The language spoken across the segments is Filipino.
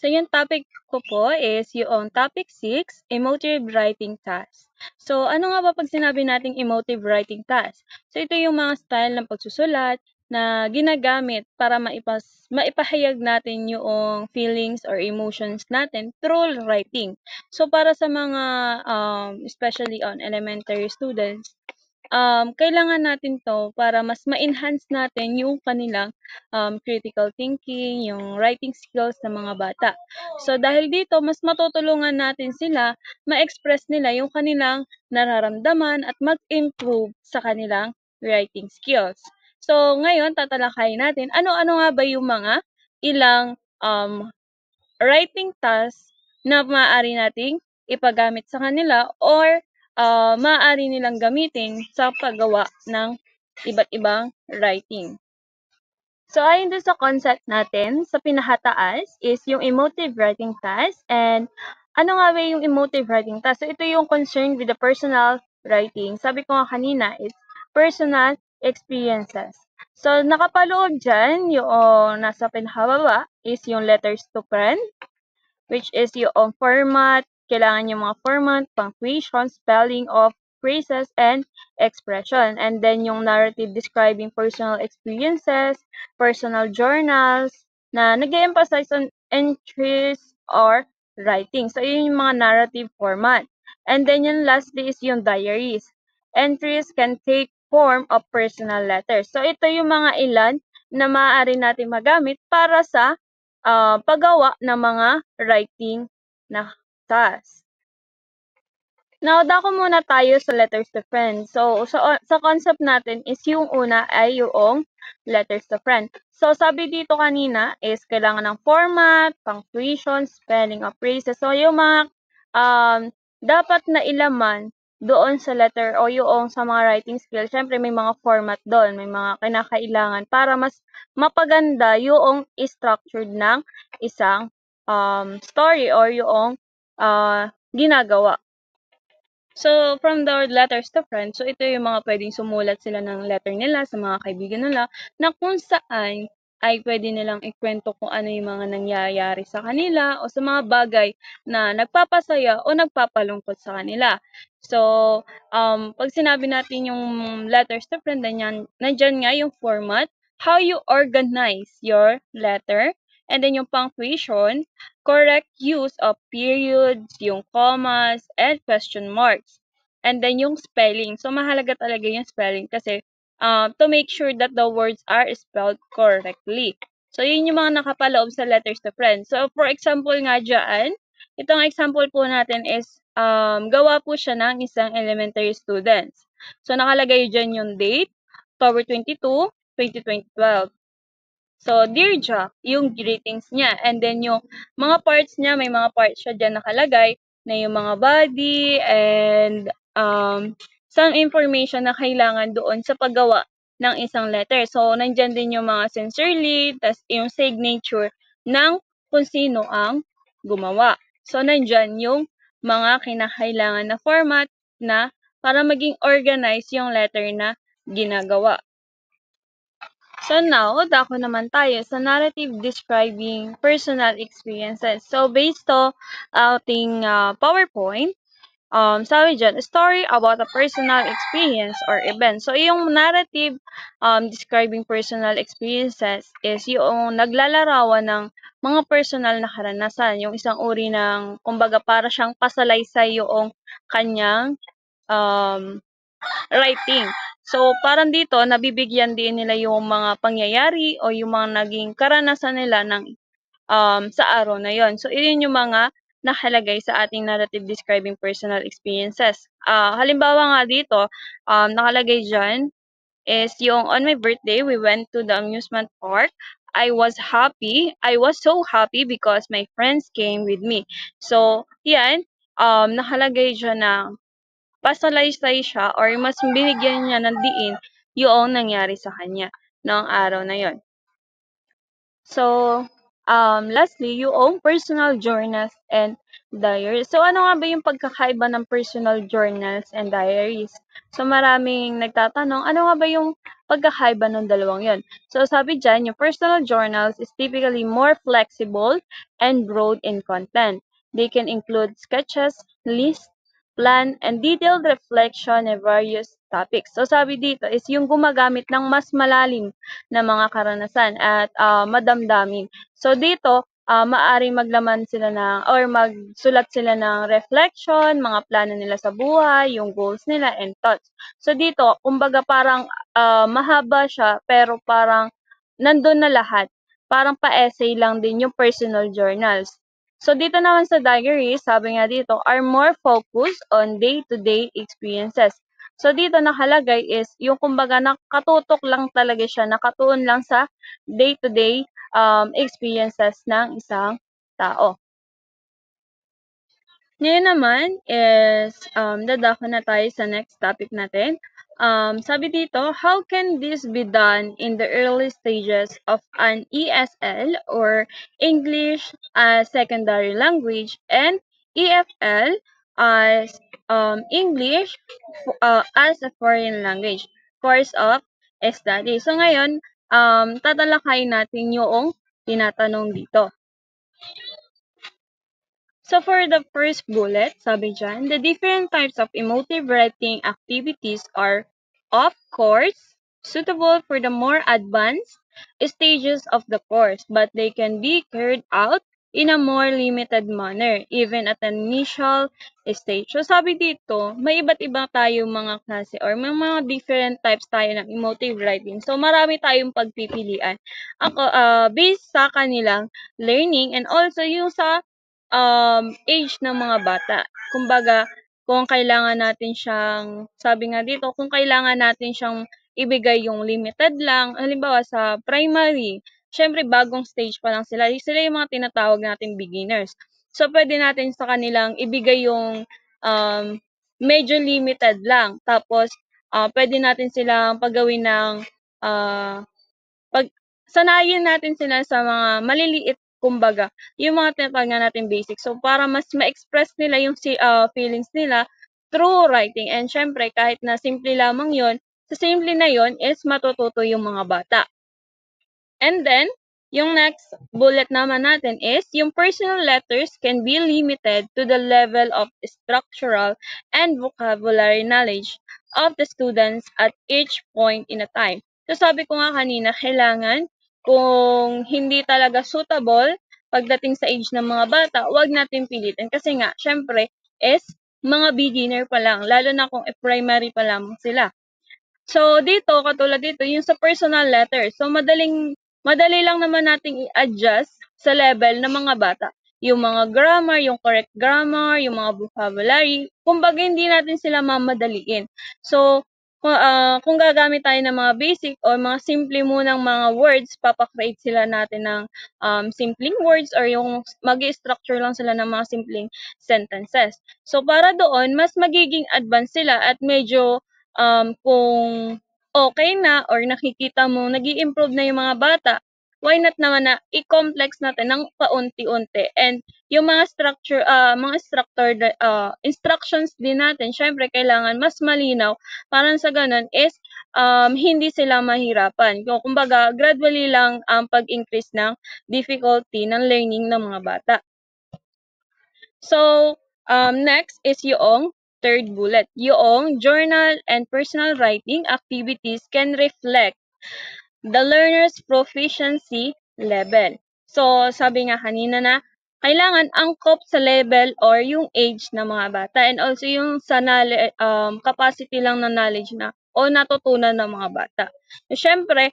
So, yung topic ko po is yung topic 6, emotive writing task. So, ano nga ba pag sinabi nating emotive writing task? So, ito yung mga style ng pagsusulat na ginagamit para maipahayag natin yung feelings or emotions natin through writing. So, para sa mga, especially on elementary students, kailangan natin 'to para mas ma-enhance natin yung kanilang, critical thinking, yung writing skills ng mga bata. So, dahil dito mas matutulungan natin sila ma-express nila yung kanilang nararamdaman at mag-improve sa kanilang writing skills. So, ngayon tatalakayin natin ano-ano nga ba yung mga ilang, writing task na maaari nating ipagamit sa kanila or maaari nilang gamitin sa paggawa ng iba't ibang writing. So, ayon dun sa concept natin, sa pinakataas is yung emotive writing task. And ano nga ba yung emotive writing task? So, ito yung concerned with the personal writing. Sabi ko nga kanina, it's personal experiences. So, nakapaloob dyan, yung nasa pinakababa is yung letters to friend, which is yung format, kailangan yung mga format, punctuation, spelling of phrases, and expression. And then yung narrative describing personal experiences, personal journals, na nag-emphasize on entries or writing. So, yun yung mga narrative format. And then yung lastly is yung diaries. Entries can take form of personal letters. So, ito yung mga ilan na maaari natin magamit para sa paggawa ng mga writing na task. Now, dako muna tayo sa letters to friend. So, sa concept natin is yung una ay yung letters to friend. So, sabi dito kanina is kailangan ng format, punctuation, spelling of phrases. So, yung mga dapat na ilaman doon sa letter o yung sa mga writing skills, syempre may mga format doon, may mga kinakailangan para mas mapaganda yung structured ng isang story or yung ginagawa. So, from the letters to friends, so ito yung mga pwedeng sumulat sila ng letter nila sa mga kaibigan nila na kung saan ay pwede nilang ikwento kung ano yung mga nangyayari sa kanila o sa mga bagay na nagpapasaya o nagpapalungkot sa kanila. So, pag sinabi natin yung letters to friend, nandyan nga yung format, how you organize your letter, and then yung punctuation, correct use of periods, yung commas, and question marks. And then yung spelling. So, mahalaga talaga yung spelling kasi to make sure that the words are spelled correctly. So, yun yung mga nakapaloob sa letters to friends. So, for example nga dyan, itong example po natin is gawa po siya ng isang elementary students. So, nakalagay dyan yung date, October 22, 2012. So, Dear Jack, yung greetings niya. And then, yung mga parts niya, may mga parts siya dyan nakalagay na yung mga body and some information na kailangan doon sa paggawa ng isang letter. So, nandyan din yung mga sincerely, tas yung signature ng kung sino ang gumawa. So, nandyan yung mga kinakailangan na format na para maging organized yung letter na ginagawa. So now, dako naman tayo sa narrative describing personal experiences. So based to ating PowerPoint, sabi dyan, a story about a personal experience or event. So yung narrative describing personal experiences is yung naglalarawan ng mga personal na karanasan. Yung isang uri ng, kumbaga para siyang pasalaysay yung kanyang writing. So, parang dito, nabibigyan din nila yung mga pangyayari o yung mga naging karanasan nila ng sa araw na yon. So, yun yung mga nakalagay sa ating narrative describing personal experiences. Halimbawa nga dito, nakalagay dyan is yung on my birthday, we went to the amusement park. I was happy. I was so happy because my friends came with me. So, yan, nakalagay dyan na pasalaysay siya or mas binigyan niya ng diin yung nangyari sa kanya noong araw na yon. So, lastly, yung personal journals and diaries. So, ano nga ba yung pagkakaiba ng personal journals and diaries? So, maraming nagtatanong, ano nga ba yung pagkakaiba ng dalawang yon. So sabi dyan, yung personal journals is typically more flexible and broad in content. They can include sketches, lists, plan, and detailed reflection of various topics. So sabi dito is yung gumagamit ng mas malalim na mga karanasan at madamdamin. So dito, maaaring maglaman sila ng or magsulat sila ng reflection, mga plano nila sa buhay, yung goals nila and thoughts. So dito, kumbaga parang mahaba siya pero parang nandun na lahat. Parang pa-essay lang din yung personal journals. So dito naman sa diary, sabi nga dito, are more focused on day-to-day experiences. So dito nakalagay is yung kumbaga nakatutok lang talaga siya, nakatuon lang sa day-to-day experiences ng isang tao. Ngayon naman is dadako na tayo sa next topic natin. Sabi dito, how can this be done in the early stages of an ESL or English as secondary language and EFL as English as a foreign language course of study. So ngayon, tatalakayin natin yung tinatanong dito. So for the first bullet, sabi dyan, the different types of emotive writing activities are, of course, suitable for the more advanced stages of the course, but they can be carried out in a more limited manner, even at an initial stage. So sabi dito, may iba't ibang tayong mga klase or may mga different types tayo ng emotive writing. So marami tayong pagpipilian. Ako, based sa kanilang learning and also yung sa age ng mga bata. Kumbaga, kung kailangan natin siyang, sabi nga dito, kung kailangan natin siyang ibigay yung limited lang, halimbawa sa primary, syempre bagong stage pa lang sila, sila yung mga tinatawag nating beginners. So, pwede natin sa kanilang ibigay yung medyo limited lang. Tapos, pwede natin silang paggawin ng uh, pag sanayin natin sila sa mga maliliit kumbaga, yung mga tinatawag nga nating basic. So, para mas ma-express nila yung feelings nila through writing. And syempre, kahit na simple lamang yon, sa simple na yon is matututo yung mga bata. And then, yung next bullet naman natin is, yung personal letters can be limited to the level of structural and vocabulary knowledge of the students at each point in a time. So sabi ko nga kanina, kailangan kung hindi talaga suitable pagdating sa age ng mga bata, huwag natin pilitin. Kasi nga, syempre, is mga beginner pa lang, lalo na kung primary pa lamang sila. So, dito, katulad dito, yung sa personal letter. So, madali lang naman nating i-adjust sa level ng mga bata. Yung mga grammar, yung correct grammar, yung mga vocabulary, kumbaga hindi natin sila mamadaliin. So, kung gagamit tayo ng mga basic o mga simple munang mga words, papakreate sila natin ng simpleng words or yung mag-structure lang sila ng mga simpleng sentences. So, para doon, mas magiging advanced sila at medyo kung okay na or nakikita mo nag-i-improve na yung mga bata, why not naman na i-complex natin ng paunti-unti. And yung mga structured instructions din natin, syempre kailangan mas malinaw para sa ganun is hindi sila mahirapan. Kumbaga, gradually lang ang pag-increase ng difficulty ng learning ng mga bata. So, next is yung third bullet. Yung journal and personal writing activities can reflect the learner's proficiency level. So, sabi nga kanina na, kailangan angkop sa level or yung age ng mga bata and also yung sa capacity lang ng knowledge na o natutunan ng mga bata. So, syempre,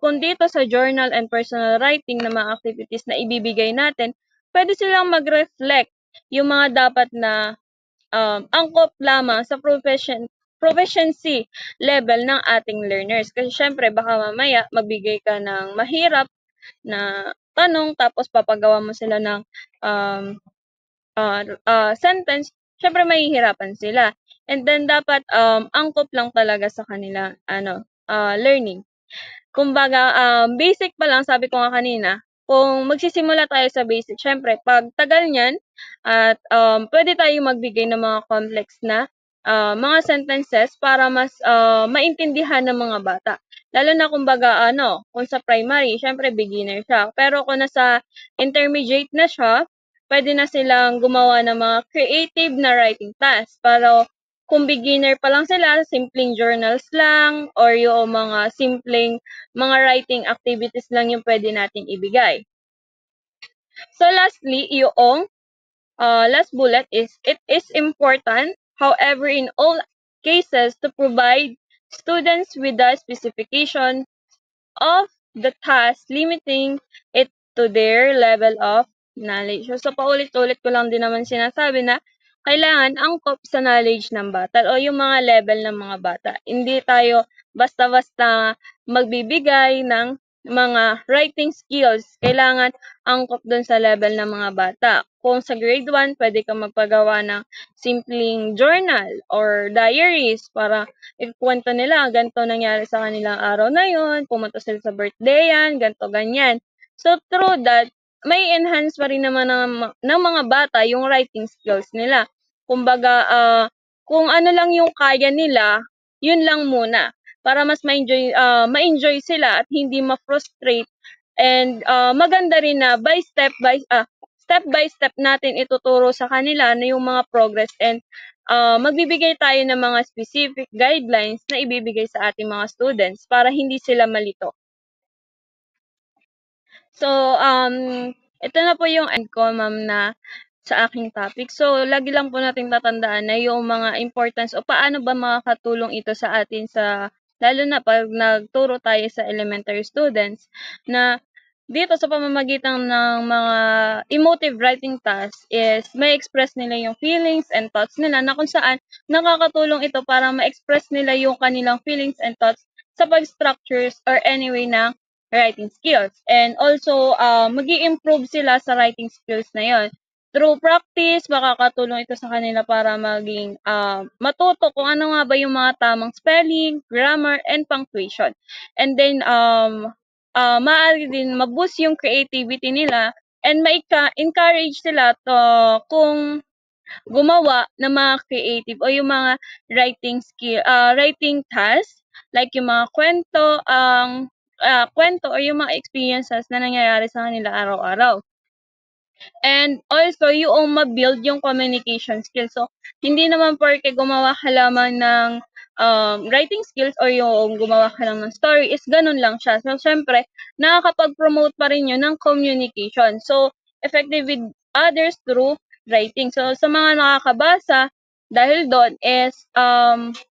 kung dito sa journal and personal writing na mga activities na ibibigay natin, pwede silang mag-reflect yung mga dapat na angkop lamang sa proficiency level ng ating learners. Kasi syempre, baka mamaya magbigay ka ng mahirap na tanong tapos papagawa mo sila ng sentence, syempre mahihirapan sila. And then dapat angkop lang talaga sa kanila learning. Kumbaga, basic pa lang, sabi ko nga kanina, kung magsisimula tayo sa basic, syempre, pag tagal niyan, at pwede tayong magbigay ng mga complex na mga sentences para mas maintindihan ng mga bata. Lalo na kumbaga kung sa primary, syempre beginner siya. Pero kung nasa intermediate na siya, pwede na silang gumawa ng mga creative na writing task. Pero kung beginner pa lang sila, simpleng journals lang or yung mga simpleng mga writing activities lang yung pwede nating ibigay. So lastly, yung last bullet is, it is important, however, in all cases, to provide students with the specification of the task, limiting it to their level of knowledge. So paulit-ulit ko lang din naman sinasabi na kailangan angkop sa knowledge ng bata o yung mga level ng mga bata. Hindi tayo basta-basta magbibigay ng mga writing skills. Kailangan angkop dun sa level ng mga bata. Kung sa grade 1, pwede kang magpagawa ng simpleng journal or diaries para ikwento nila, ganito nangyari sa kanilang araw na yon, pumunta sila sa birthday yan, ganito, ganyan. So, through that, may enhance pa rin naman ng mga bata yung writing skills nila. Kumbaga, kung ano lang yung kaya nila, yun lang muna. Para mas ma-enjoy sila at hindi ma-frustrate. And maganda rin na step by step natin ituturo sa kanila na yung mga progress and magbibigay tayo ng mga specific guidelines na ibibigay sa ating mga students para hindi sila malito. So, ito na po yung end ko, ma'am, na sa aking topic. So, lagi lang po nating tatandaan na yung mga importance o paano ba makakatulong ito sa atin lalo na pag nagturo tayo sa elementary students, na dito sa pamamagitan ng mga emotive writing tasks is may express nila yung feelings and thoughts nila na kung saan nakakatulong ito para ma-express nila yung kanilang feelings and thoughts sa pag-structures or anyway ng writing skills. And also, mag-i-improve sila sa writing skills na yon. Through practice, makakatulong ito sa kanila para maging matuto kung ano nga ba yung mga tamang spelling, grammar, and punctuation. And then, maaari din ma-boost yung creativity nila and encourage sila kung gumawa ng mga creative o yung mga writing tasks like yung mga kwento o yung mga experiences na nangyayari sa kanila araw-araw. And also, yung ma-build yung communication skills. So, hindi naman porke gumawa ka lamang ng writing skills or yung gumawa ka lang ng story is ganun lang siya. So, syempre, nakakapag-promote pa rin yun ng communication. So, effective with others through writing. So, sa mga nakakabasa, dahil doon is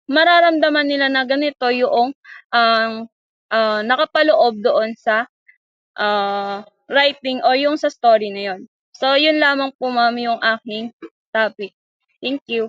mararamdaman nila na ganito yung nakapaloob doon sa writing o yung sa story na yon. So, yun lamang po, ma'am, yung aking topic. Thank you.